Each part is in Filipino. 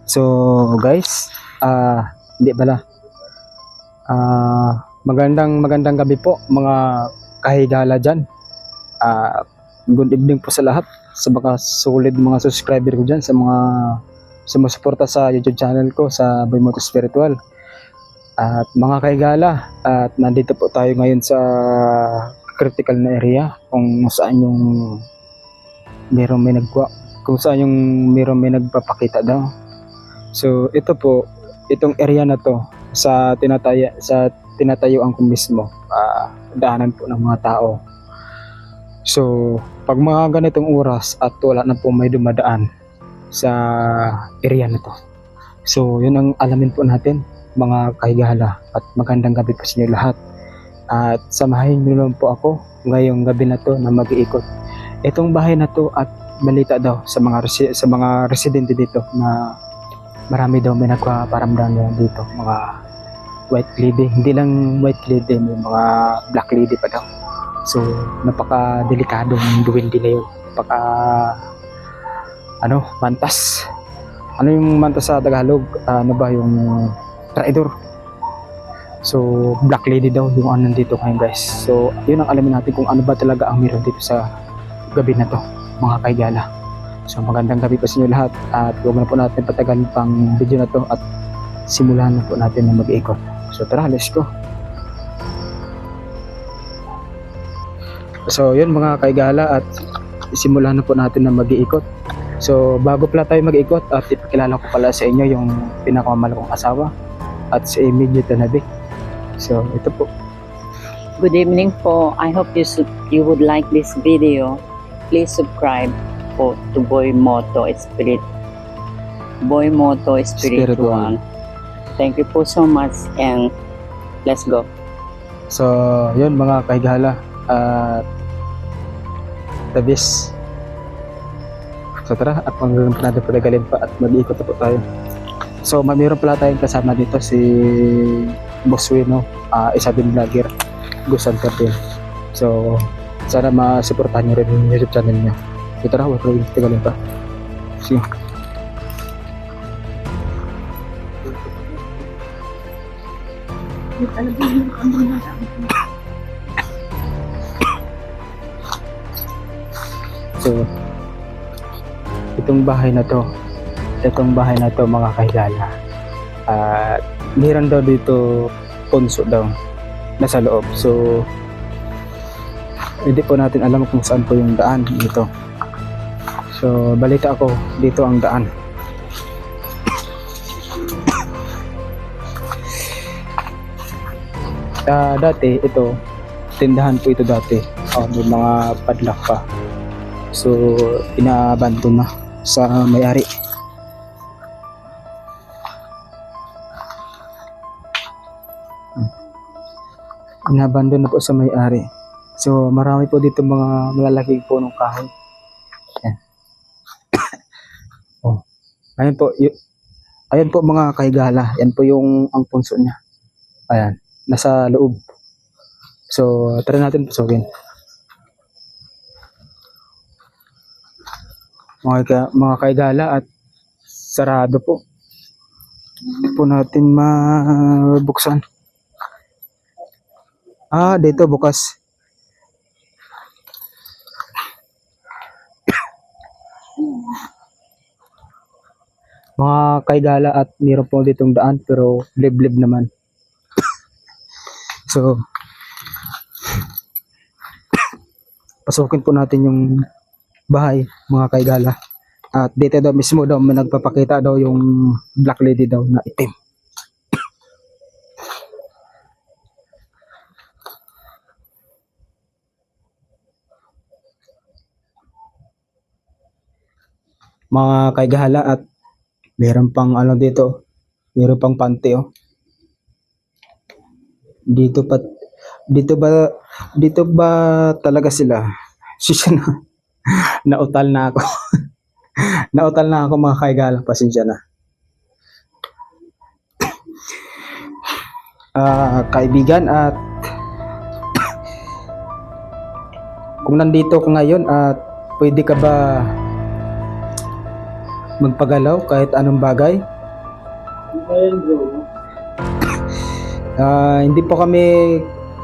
So guys, hindi pala. Magandang gabi po mga kahigala dyan. Good evening po sa lahat, sa mga solid mga subscriber ko dyan, sa mga sumusuporta sa YouTube channel ko sa Boy Moto Spiritual. At mga kahigala, at nandito po tayo ngayon sa critical na area kung saan yung merong may nagkuha, kung saan yung merong may nagpapakita daw. So ito po, itong area na to sa tinatayuan ko mismo, daanan po ng mga tao. So pag mga ganitong oras at wala na po may dumadaan sa area na to, so yun ang alamin po natin mga kahigala, at magandang gabi po sa inyo lahat. At samahin niyo lang po ako ngayong gabi na to na mag-iikot itong bahay na to. At balita daw sa mga residente dito na marami daw may nagpaparamdam dito, mga white lady, hindi lang white lady, may mga black lady pa daw. So napaka-delikadong duwende na yun, napaka mantas. Ano yung mantas sa Tagalog? Ano ba yung traidor? So black lady daw yung nandito ngayon guys. So yun ang alamin natin kung ano ba talaga ang meron dito sa gabi na to mga kaigala. So magandang gabi po sa inyo lahat, at huwag na po natin patagalin pang video na to at simulan na po natin na mag-ikot. So tara, let's go. So yun mga kaigala, at simulan na po natin na mag-iikot. So bago pala tayo mag-ikot, at ipakilala ko pala sa inyo yung pinakamamahal kong asawa at si Emilio Tanabe. So ito po. Good evening po. I hope you would like this video. Please subscribe po to Boy Moto Spiritual. Thank you po so much, and let's go. So yun mga kahigala, tabis. So tara, at magandang natin patagalin pa at mag-iikot na po tayo. So mayroon pala tayong kasama dito si Boss Wino, isa din vlogger, Gusan Cartel. So sana masuportahan niyo rin yung YouTube channel niya. So tara, huwag rin patagalin pa. Sige. So itong bahay na to mga kahigala, meron daw dito punso daw nasa loob. So hindi po natin alam kung saan po yung daan dito. So balita ako dito ang daan. Dati ito, tindahan po ito dati. May mga padlock pa. So inaabandon na sa may-ari. Inabandon na po sa may-ari. So marami po dito mga malalaking punong kahoy. Ayan. Ayan po, ayan po mga kahigala. Yan po yung ang punso niya. Ayan, nasa loob. So tara natin pasukin. Mga kahigala, at sarado po. Hindi po natin mabuksan. Dito bukas. Mga kahigala, at mayroon po ditong daan pero liblib naman. So pasukin po natin yung bahay mga kahigala. At dito daw mismo daw may nagpapakita daw yung black lady daw na itim. Mga kahigala, at meron pang dito, meron pang panty dito ba talaga sila? Sisya na. Nautal na ako. Nautal na ako mga kahigala, pasensya na. Kaibigan, at kung nandito ka ngayon, at pwede ka ba magpagalaw kahit anong bagay? Hindi po kami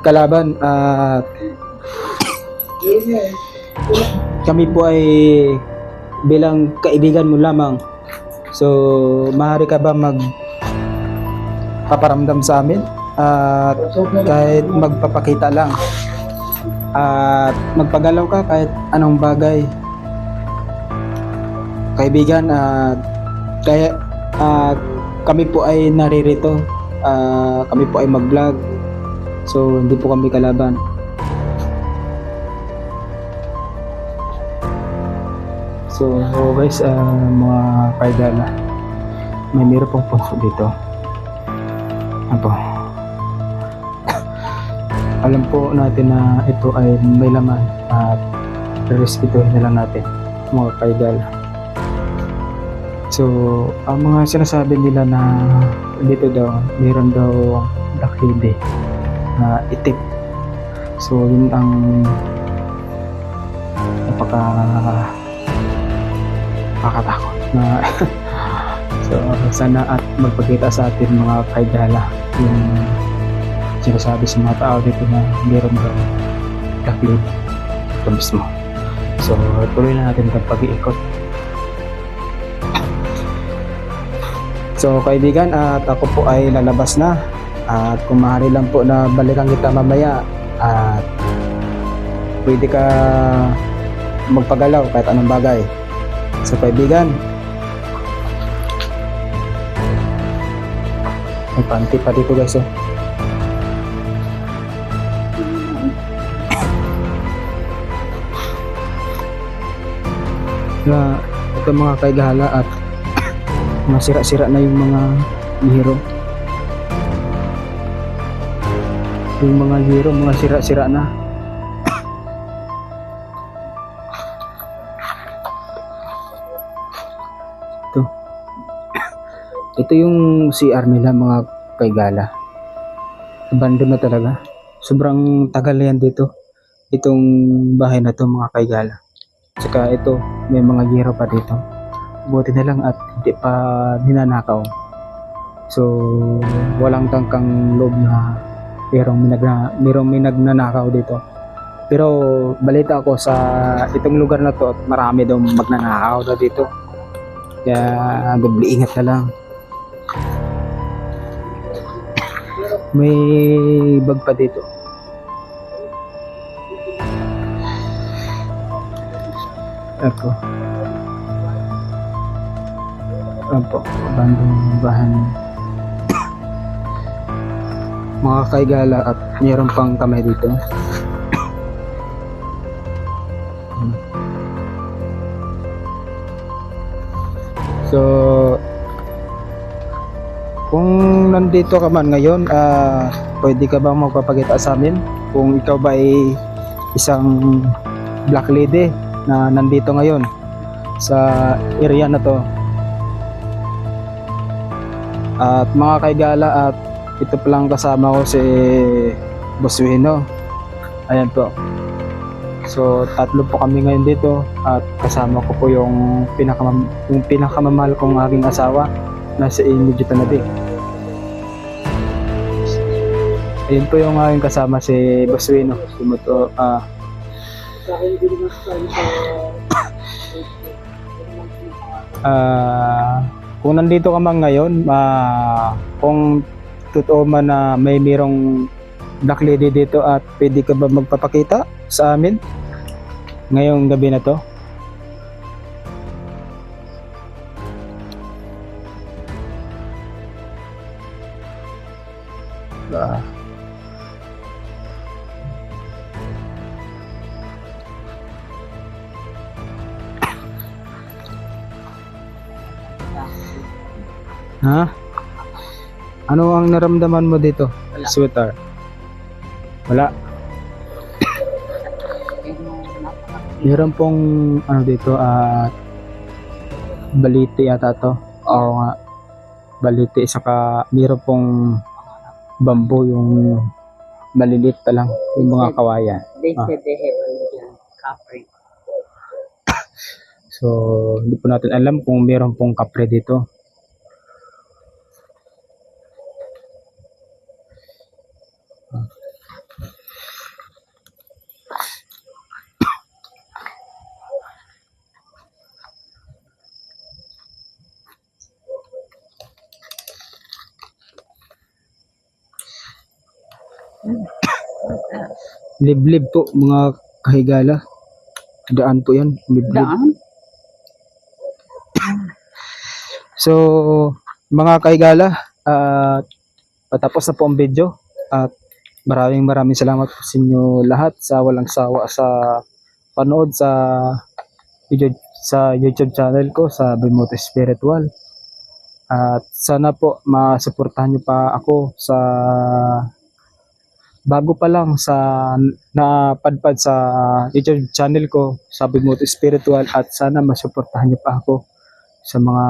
kalaban at kami po ay bilang kaibigan mo lamang. So, maaari ka ba magpaparamdam sa amin? At kahit magpapakita lang. At magpagalaw ka kahit anong bagay. Kaibigan, kaya kami po ay naririto. Kami po ay mag-vlog. So, hindi po kami kalaban. So guys, mga kaidala, may meron pong punso dito. Apo. Alam po natin na ito ay may laman at respetuhin na lang natin, mga kaidala. So, ang mga sinasabi nila na dito daw, meron daw black lady na itik. So, yun ang nakakatakot na so sana at magpakita sa atin mga kaidala yung sinasabi sa mga tao dito na meron daw black lady ito mismo. So tuloy na natin itong pag-iikot. So kaibigan, at ako po ay lalabas na at kung maaari lang po na balikan kita mamaya at pwede ka magpagalaw kahit anong bagay. So kaibigan, may panty pa dito guys oh. Na ito mga kaigala at mga sira-sira na yung mga hero. Yung mga hero, mga sira-sira na. Ito yung CR nila mga kaigala. Abandon na talaga. Sobrang tagal na yan dito. Itong bahay na to mga kaigala. Tsaka ito, may mga giro pa dito. Buti na lang at hindi pa ninanakaw. So, walang tangkang loob na merong may nagnanakaw dito. Pero balita ako sa itong lugar na to, marami daw magnanakaw na dito. Kaya doble ingat na lang. May bag pa dito. Ako. Apo, abandong bahan. Mga kaigala at mayroon pang kamay dito. So, kung nandito ka man ngayon, pwede ka bang magpapakita sa amin kung ikaw ba ay isang black lady na nandito ngayon sa area na to. At mga kaigala, at ito palang kasama ko si Boss Wino. Ayan po. So tatlo po kami ngayon dito at kasama ko po yung pinakamamahal kong aking asawa na si Medyo Tanabi. Ayun po yung aking kasama si Boss Wino. Kung nandito ka man ngayon, kung totoo man na may mirong black lady dito at pwede ka ba magpapakita sa amin ngayong gabi na to? Ha? Ano ang naramdaman mo dito, sweetheart? Wala. Meron pong ano dito baliti yata to. Oo nga. Baliti, saka meron pong bamboo, yung maliliit pa lang, yung mga kawayan. They said they have a copper. So, hindi po natin alam kung meron pong kapre dito. Liblib po mga kahigala. Daan po yan. Liblib. Daan? So, mga kahigala, patapos na po ang video at maraming salamat po sa inyo lahat sa walang sawa sa panood sa YouTube channel ko sa Bimoto Spiritual. At sana po masuportahan niyo pa ako sa bago pa lang sa napadpad sa YouTube channel ko sa Bimoto Spiritual, at sana masuportahan niyo pa ako sa mga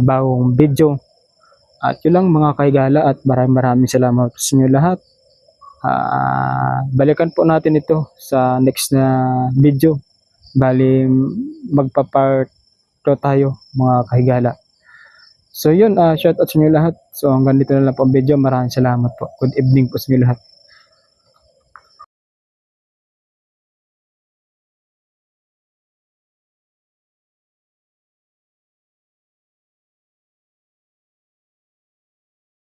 bagong video. At yun lang mga kahigala, at maraming salamat sa inyo lahat. Balikan po natin ito sa next na video. Bali magpa-part 2 tayo mga kahigala. So yun, shout out sa inyo lahat. So hanggang dito na lang po ang video. Maraming salamat po. Good evening po sa inyo lahat.